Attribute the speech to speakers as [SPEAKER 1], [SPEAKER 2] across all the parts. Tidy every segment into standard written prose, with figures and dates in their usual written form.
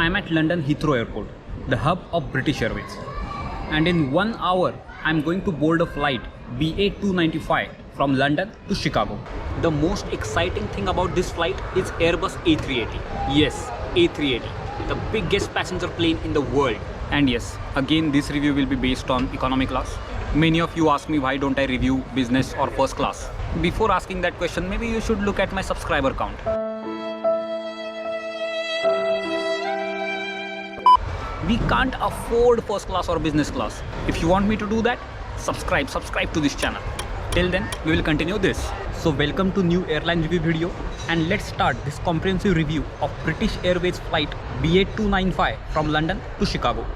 [SPEAKER 1] I am at London Heathrow Airport, the hub of British Airways. And in 1 hour, I am going to board a flight BA295 from London to Chicago. The most exciting thing about this flight is Airbus A380. Yes, A380, the biggest passenger plane in the world. And yes, again this review will be based on economy class. Many of you ask me why don't I review business or first class. Before asking that question, maybe you should look at my subscriber count. We can't afford first class or business class. If you want me to do that, subscribe to this channel. Till then, we will continue this. So welcome to new airline review video, and let's start this comprehensive review of British Airways flight BA295 from London to Chicago.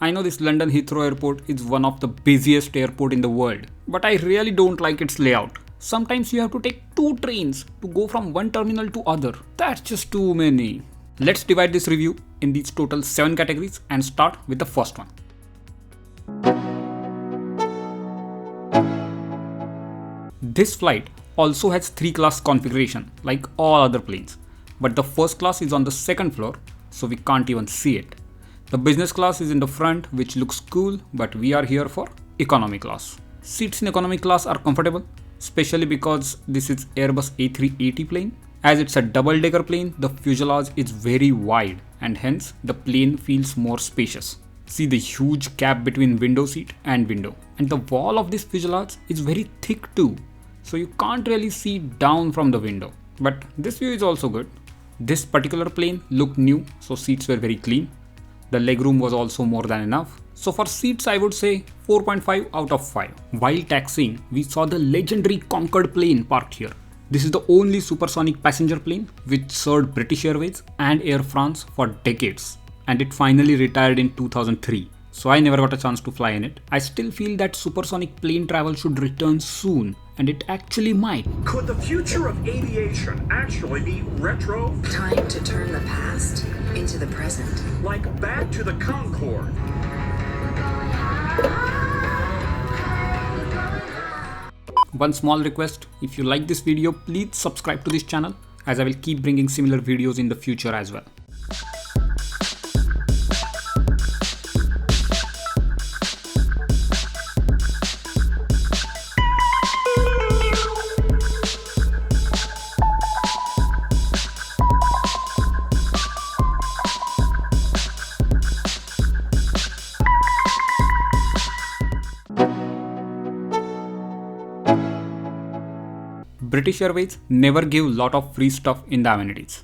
[SPEAKER 1] I know this London Heathrow Airport is one of the busiest airport in the world, but I really don't like its layout. Sometimes you have to take 2 trains to go from one terminal to other. That's just too many. Let's divide this review in these total 7 categories and start with the first one. This flight also has 3 class configuration like all other planes, but the first class is on the 2nd floor, so we can't even see it. The business class is in the front, which looks cool, but we are here for economy class. Seats in economy class are comfortable, especially because this is Airbus A380 plane. As it's a double-decker plane, the fuselage is very wide and hence the plane feels more spacious. See the huge gap between window seat and window. And the wall of this fuselage is very thick too, so you can't really see down from the window. But this view is also good. This particular plane looked new, so seats were very clean. The legroom was also more than enough. So for seats, I would say 4.5 out of 5. While taxiing, we saw the legendary Concorde plane parked here. This is the only supersonic passenger plane which served British Airways and Air France for decades. And it finally retired in 2003. So I never got a chance to fly in it. I still feel that supersonic plane travel should return soon. And it actually might.
[SPEAKER 2] Could the future of aviation actually be retro?
[SPEAKER 3] Time to turn the past into the present.
[SPEAKER 2] Like Back to the Concorde.
[SPEAKER 1] One small request, if you like this video, please subscribe to this channel, as I will keep bringing similar videos in the future as well. British Airways never gave lot of free stuff in the amenities.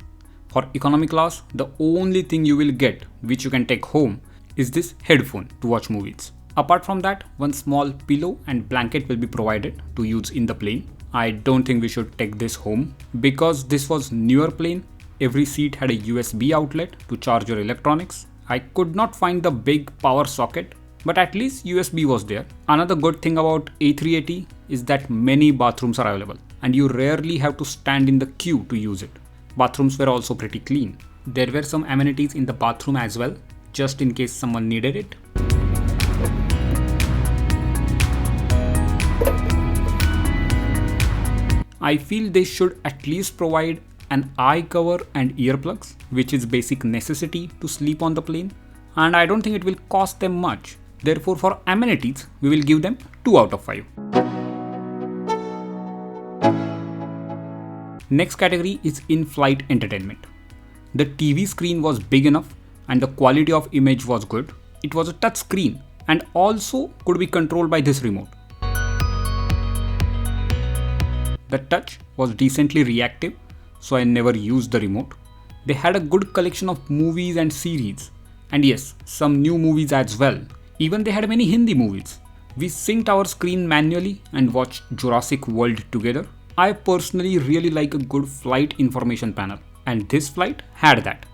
[SPEAKER 1] For economy class, the only thing you will get, which you can take home, is this headphone to watch movies. Apart from that, one small pillow and blanket will be provided to use in the plane. I don't think we should take this home. Because this was newer plane, every seat had a USB outlet to charge your electronics. I could not find the big power socket, but at least USB was there. Another good thing about A380 is that many bathrooms are available and you rarely have to stand in the queue to use it. Bathrooms were also pretty clean. There were some amenities in the bathroom as well, just in case someone needed it. I feel they should at least provide an eye cover and earplugs, which is basic necessity to sleep on the plane, and I don't think it will cost them much. Therefore, for amenities, we will give them 2 out of 5. Next category is in-flight entertainment. The TV screen was big enough and the quality of image was good. It was a touch screen and also could be controlled by this remote. The touch was decently reactive, so I never used the remote. They had a good collection of movies and series. And yes, some new movies as well. Even they had many Hindi movies. We synced our screen manually and watched Jurassic World together. I personally really like a good flight information panel, and this flight had that.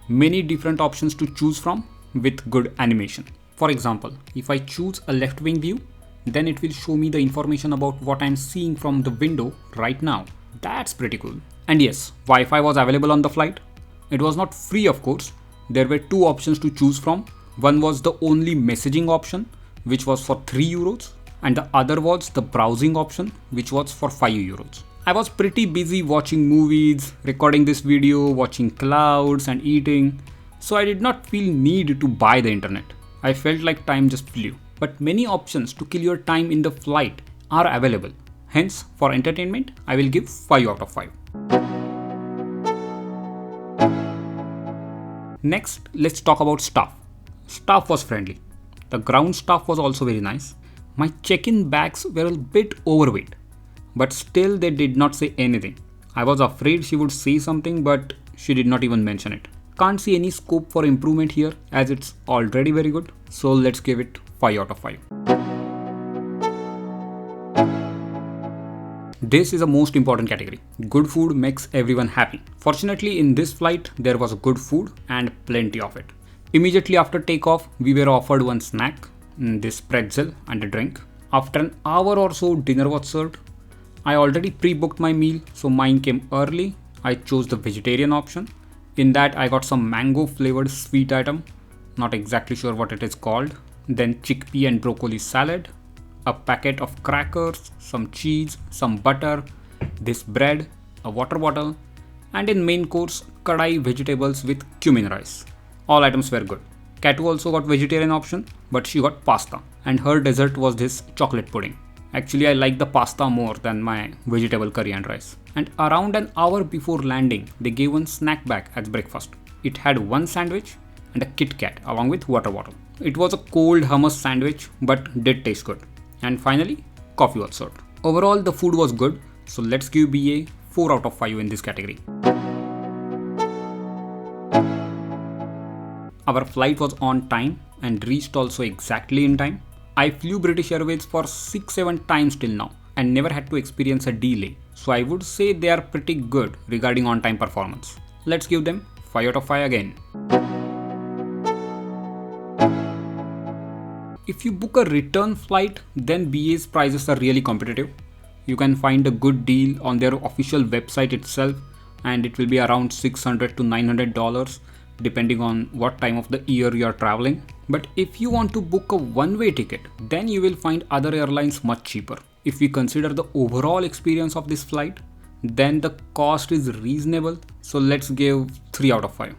[SPEAKER 1] Many different options to choose from with good animation. For example, if I choose a left wing view, then it will show me the information about what I'm seeing from the window right now. That's pretty cool. And yes, Wi-Fi was available on the flight. It was not free, of course. There were 2 options to choose from. One was the only messaging option, which was for 3 euros, and the other was the browsing option, which was for 5 euros. I was pretty busy watching movies, recording this video, watching clouds and eating, so I did not feel need to buy the internet. I felt like time just flew. But many options to kill your time in the flight are available. Hence, for entertainment, I will give 5 out of 5. Next, let's talk about staff. Staff was friendly. The ground staff was also very nice. My check-in bags were a bit overweight, but still they did not say anything. I was afraid she would say something, but she did not even mention it. Can't see any scope for improvement here as it's already very good. So let's give it 5 out of 5. This is a most important category. Good food makes everyone happy. Fortunately, in this flight, there was good food and plenty of it. Immediately after takeoff, we were offered one snack, this pretzel and a drink. After an hour or so, dinner was served. I already pre-booked my meal, so mine came early. I chose the vegetarian option. In that, I got some mango flavored sweet item. Not exactly sure what it is called. Then chickpea and broccoli salad, a packet of crackers, some cheese, some butter, this bread, a water bottle, and in main course, kadai vegetables with cumin rice. All items were good. Katu also got vegetarian option, but she got pasta, and her dessert was this chocolate pudding. Actually, I like the pasta more than my vegetable curry and rice. And around an hour before landing, they gave one snack bag as breakfast. It had one sandwich and a Kit Kat along with water bottle. It was a cold hummus sandwich, but did taste good. And finally, coffee was served. Overall, the food was good, so let's give BA 4 out of 5 in this category. Our flight was on time and reached also exactly in time. I flew British Airways for 6-7 times till now and never had to experience a delay. So I would say they are pretty good regarding on-time performance. Let's give them 5 out of 5 again. If you book a return flight, then BA's prices are really competitive. You can find a good deal on their official website itself, and it will be around $600 to $900 depending on what time of the year you are traveling. But if you want to book a one-way ticket, then you will find other airlines much cheaper. If we consider the overall experience of this flight, then the cost is reasonable. So let's give 3 out of 5.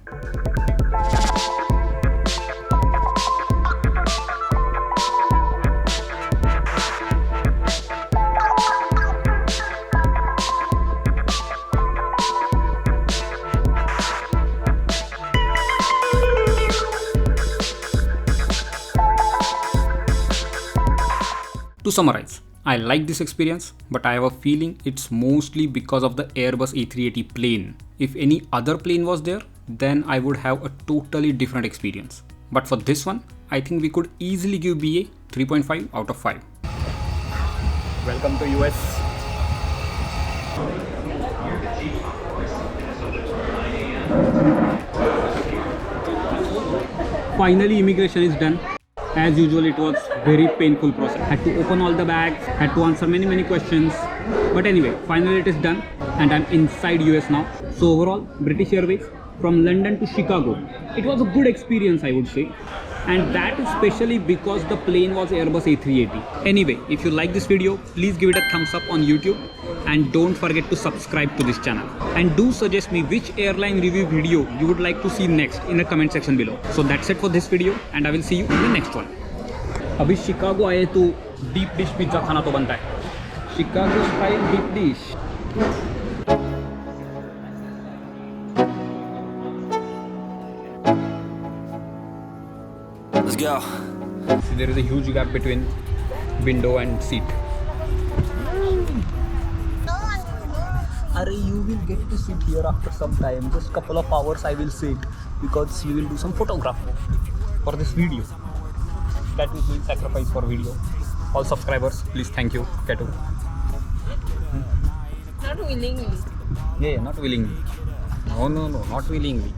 [SPEAKER 1] To summarize, I like this experience, but I have a feeling it's mostly because of the Airbus A380 plane. If any other plane was there, then I would have a totally different experience. But for this one, I think we could easily give BA 3.5 out of 5. Welcome to US. Finally, immigration is done. As usual, it was very painful process. Had to open all the bags, had to answer many questions. But anyway, finally it is done and I'm inside US now. So overall, British Airways from London to Chicago. It was a good experience, I would say. And that especially because the plane was Airbus A380. Anyway, if you like this video, please give it a thumbs up on YouTube. And don't forget to subscribe to this channel. And do suggest me which airline review video you would like to see next in the comment section below. So that's it for this video and I will see you in the next one. अभी Chicago आए तो deep dish pizza खाना तो बनता है. Chicago style deep dish. Let's go. See, there is a huge gap between window and seat. You will get to sit here after some time. Just couple of hours I will sit because we will do some photography for this video. That will be sacrifice for video. All subscribers, please thank you, Katu.
[SPEAKER 4] Not willingly.
[SPEAKER 1] Yeah, not willingly. No, not willingly.